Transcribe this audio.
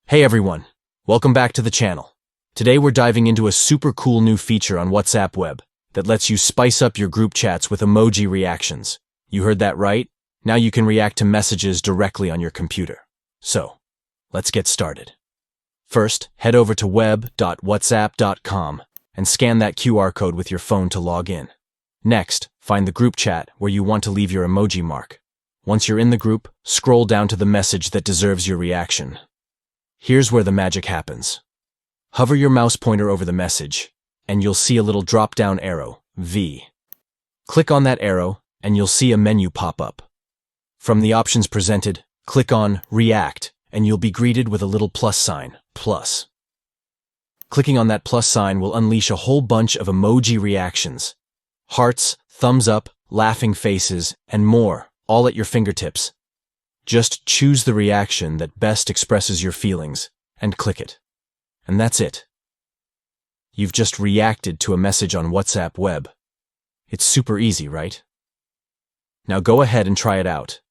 Hey everyone, welcome back to the channel. Today we're diving into a super cool new feature on WhatsApp web that lets you spice up your group chats with emoji reactions. You heard that right? Now you can react to messages directly on your computer. So, let's get started. First, head over to web.whatsapp.com and scan that QR code with your phone to log in. Next, find the group chat where you want to leave your emoji mark. Once you're in the group, scroll down to the message that deserves your reaction. Here's where the magic happens. Hover your mouse pointer over the message, and you'll see a little drop-down arrow, V. Click on that arrow, and you'll see a menu pop up. From the options presented, click on React, and you'll be greeted with a little plus sign, plus. Clicking on that plus sign will unleash a whole bunch of emoji reactions. Hearts, thumbs up, laughing faces, and more, all at your fingertips. Just choose the reaction that best expresses your feelings, and click it. And that's it. You've just reacted to a message on WhatsApp web. It's super easy, right? Now go ahead and try it out.